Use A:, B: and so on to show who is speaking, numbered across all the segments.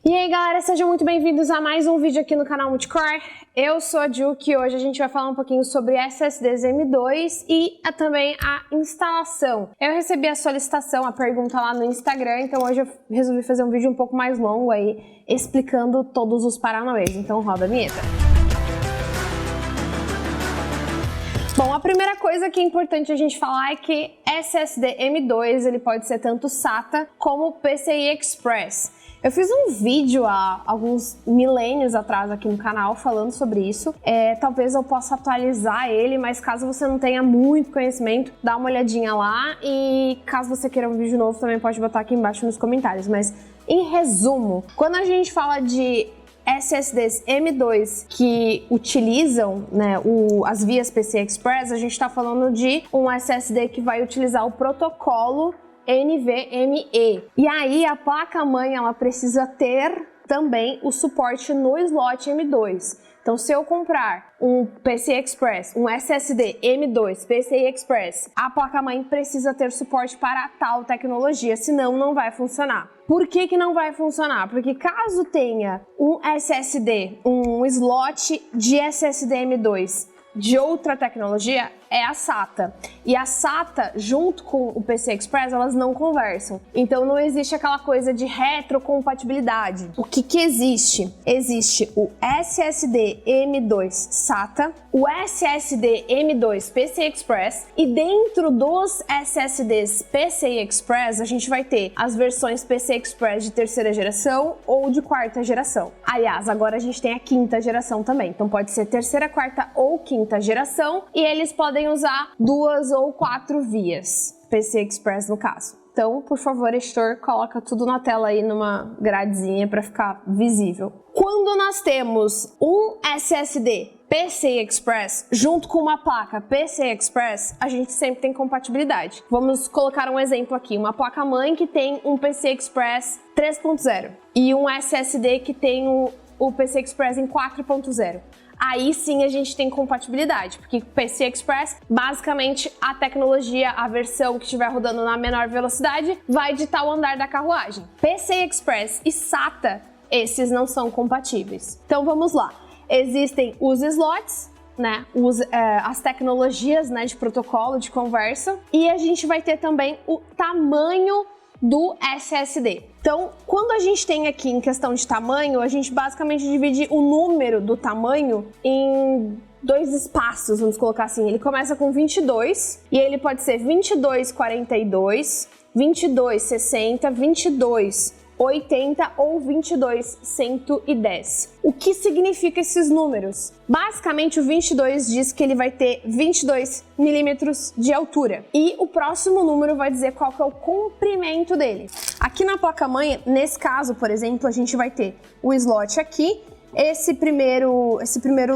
A: E aí galera, sejam muito bem-vindos a mais um vídeo aqui no canal Multicore. Eu sou a Juki e hoje a gente vai falar um pouquinho sobre SSDs M2 e também a instalação. Eu recebi a solicitação, a pergunta lá no Instagram, então hoje eu resolvi fazer um vídeo um pouco mais longo aí, explicando todos os paranauês. Então roda a vinheta. Bom, a primeira coisa que é importante a gente falar é que SSD M2 ele pode ser tanto SATA como PCI Express. Eu fiz um vídeo há alguns milênios atrás aqui no canal falando sobre isso. Talvez eu possa atualizar ele, mas caso você não tenha muito conhecimento, dá uma olhadinha lá e caso você queira um vídeo novo também pode botar aqui embaixo nos comentários. Mas em resumo, quando a gente fala de SSDs M2 que utilizam as vias PCI Express, a gente está falando de um SSD que vai utilizar o protocolo NVMe. E aí a placa-mãe ela precisa ter também o suporte no slot M2. Então, se eu comprar um PCI Express, um SSD M2 PCI Express, a placa-mãe precisa ter suporte para tal tecnologia, senão não vai funcionar. Por que não vai funcionar? Porque caso tenha um SSD, um slot de SSD M2 de outra tecnologia, é a SATA. E a SATA, junto com o PCI Express, elas não conversam. Então não existe aquela coisa de retrocompatibilidade. O que existe? Existe o SSD M2 SATA, o SSD M2 PCI Express, e dentro dos SSDs PCI Express, a gente vai ter as versões PCI Express de terceira geração ou de quarta geração. Aliás, agora a gente tem a quinta geração também. Então pode ser terceira, quarta ou quinta geração, e eles podem usar 2 ou 4 vias, PCI Express no caso. Então, por favor, editor, coloca tudo na tela aí numa gradezinha para ficar visível. Quando nós temos um SSD PCI Express junto com uma placa PCI Express, a gente sempre tem compatibilidade. Vamos colocar um exemplo aqui, uma placa-mãe que tem um PCI Express 3.0 e um SSD que tem o PCI Express em 4.0. Aí sim a gente tem compatibilidade, porque PCI Express, basicamente a tecnologia, a versão que estiver rodando na menor velocidade, vai ditar o andar da carruagem. PCI Express e SATA, esses não são compatíveis. Então vamos lá, existem os slots, as tecnologias de protocolo, de conversa, e a gente vai ter também o tamanho do SSD. Então, quando a gente tem aqui em questão de tamanho, a gente basicamente divide o número do tamanho em 2 espaços, vamos colocar assim. Ele começa com 22 e ele pode ser 2242, 2260, 2280 ou 22110. O que significa esses números? Basicamente, o 22 diz que ele vai ter 22 milímetros de altura. E o próximo número vai dizer qual que é o comprimento dele. Aqui na placa-mãe, nesse caso, por exemplo, a gente vai ter o slot aqui. Esse primeiro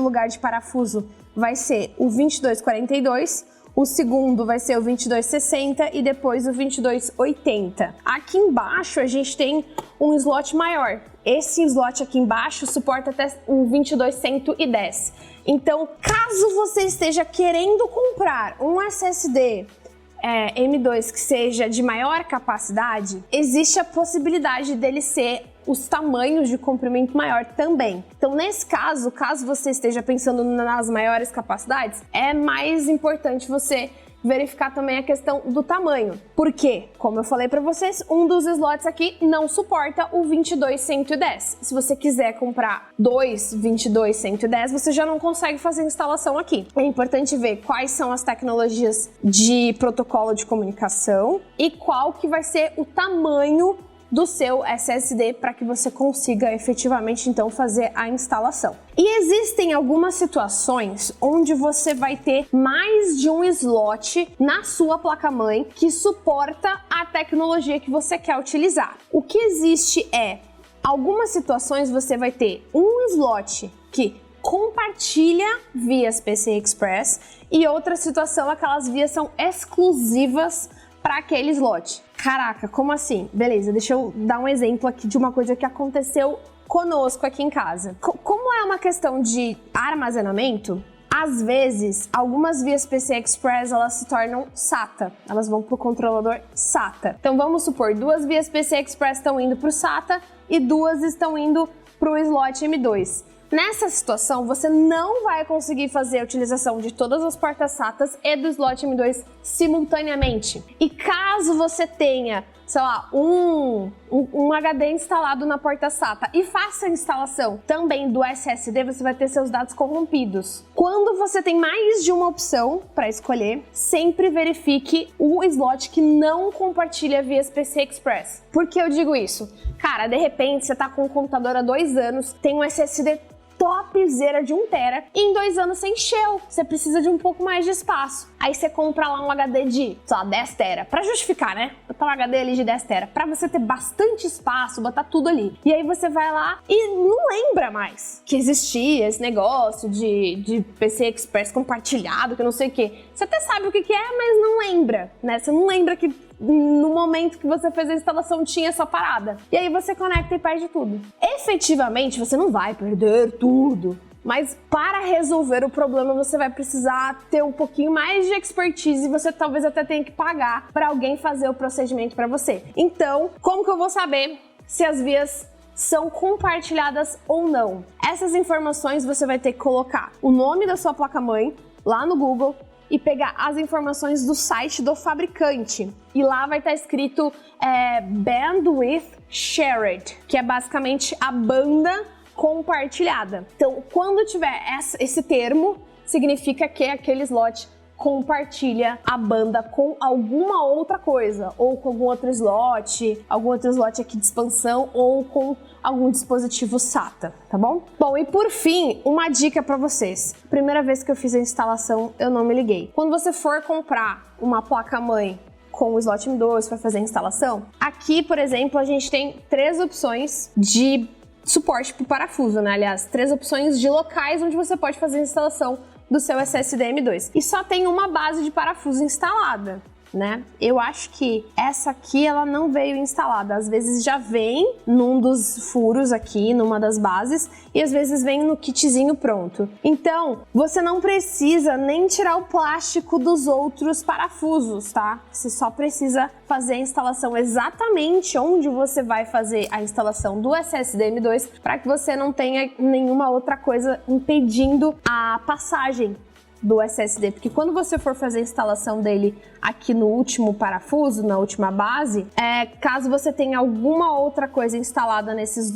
A: lugar de parafuso vai ser o 2242. O segundo vai ser o 2260 e depois o 2280. Aqui embaixo a gente tem um slot maior. Esse slot aqui embaixo suporta até um 22110. Então, caso você esteja querendo comprar um SSD M2 que seja de maior capacidade, existe a possibilidade dele ser os tamanhos de comprimento maior também. Então, nesse caso você esteja pensando nas maiores capacidades, é mais importante você verificar também a questão do tamanho. Por quê? Como eu falei para vocês, um dos slots aqui não suporta o 22110. Se você quiser comprar 22110, você já não consegue fazer a instalação aqui. É importante ver quais são as tecnologias de protocolo de comunicação e qual que vai ser o tamanho do seu SSD para que você consiga efetivamente então fazer a instalação. E existem algumas situações onde você vai ter mais de um slot na sua placa-mãe que suporta a tecnologia que você quer utilizar. O que existe algumas situações você vai ter um slot que compartilha vias PCI Express e outra situação, aquelas vias são exclusivas para aquele slot. Caraca, como assim? Beleza, deixa eu dar um exemplo aqui de uma coisa que aconteceu conosco aqui em casa. Como é uma questão de armazenamento, às vezes, algumas vias PCI Express elas se tornam SATA, elas vão para o controlador SATA. Então vamos supor, 2 vias PCI Express estão indo para o SATA e 2 estão indo para o slot M2. Nessa situação, você não vai conseguir fazer a utilização de todas as portas SATAs e do slot M2 simultaneamente. E caso você tenha, sei lá, um HD instalado na porta SATA e faça a instalação também do SSD, você vai ter seus dados corrompidos. Quando você tem mais de uma opção para escolher, sempre verifique o slot que não compartilha via PCI Express. Por que eu digo isso? Cara, de repente você tá com um computador há 2 anos, tem um SSD topzera de 1 TB e em 2 anos você encheu, você precisa de um pouco mais de espaço. Aí você compra lá um HD de, sei lá, 10 TB, pra justificar, né? Botar um HD ali de 10 TB, pra você ter bastante espaço, botar tudo ali. E aí você vai lá e não lembra mais que existia esse negócio de PCI Express compartilhado, que não sei o que. Você até sabe o que é, mas não lembra, né? Você não lembra que no momento que você fez a instalação tinha essa parada. E aí você conecta e perde tudo. Efetivamente, você não vai perder tudo. Mas para resolver o problema, você vai precisar ter um pouquinho mais de expertise e você talvez até tenha que pagar para alguém fazer o procedimento para você. Então, como que eu vou saber se as vias são compartilhadas ou não? Essas informações você vai ter que colocar o nome da sua placa-mãe lá no Google e pegar as informações do site do fabricante. E lá vai estar escrito Bandwidth Shared, que é basicamente a banda compartilhada. Então, quando tiver esse termo, significa que aquele slot compartilha a banda com alguma outra coisa, ou com algum outro slot aqui de expansão, ou com algum dispositivo SATA, tá bom? Bom, e por fim, uma dica para vocês. Primeira vez que eu fiz a instalação, eu não me liguei. Quando você for comprar uma placa-mãe com o slot M2 para fazer a instalação, aqui, por exemplo, a gente tem 3 opções de suporte para o parafuso, né? Aliás, 3 opções de locais onde você pode fazer a instalação do seu SSD M2. E só tem uma base de parafuso instalada, né? Eu acho que essa aqui ela não veio instalada. Às vezes já vem num dos furos aqui, numa das bases, e às vezes vem no kitzinho pronto. Então, você não precisa nem tirar o plástico dos outros parafusos, tá? Você só precisa fazer a instalação exatamente onde você vai fazer a instalação do SSD M2 para que você não tenha nenhuma outra coisa impedindo a passagem do SSD, porque quando você for fazer a instalação dele aqui no último parafuso, na última base, caso você tenha alguma outra coisa instalada nessas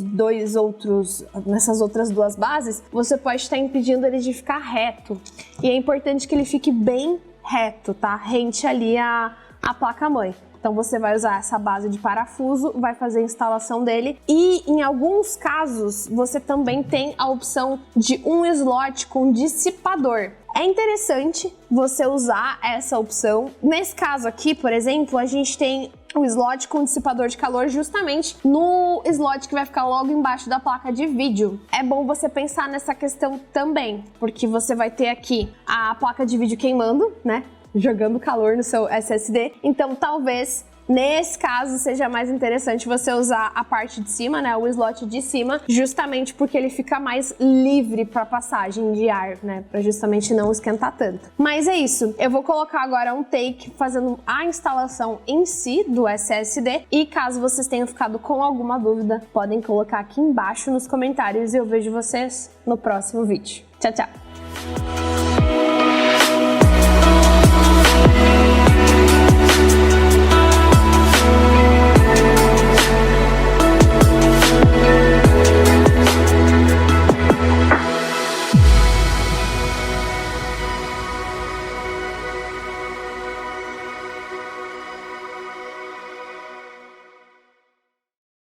A: outras 2 bases, você pode estar impedindo ele de ficar reto. E é importante que ele fique bem reto, tá? Rente ali a placa-mãe. Então você vai usar essa base de parafuso, vai fazer a instalação dele e em alguns casos você também tem a opção de um slot com dissipador. É interessante você usar essa opção. Nesse caso aqui, por exemplo, a gente tem o slot com dissipador de calor justamente no slot que vai ficar logo embaixo da placa de vídeo. É bom você pensar nessa questão também, porque você vai ter aqui a placa de vídeo queimando, né? Jogando calor no seu SSD. Então, talvez nesse caso seja mais interessante você usar a parte de cima, né, o slot de cima, justamente porque ele fica mais livre para passagem de ar, né, para justamente não esquentar tanto. Mas é isso, eu vou colocar agora um take fazendo a instalação em si do SSD e caso vocês tenham ficado com alguma dúvida, podem colocar aqui embaixo nos comentários e eu vejo vocês no próximo vídeo. Tchau, tchau!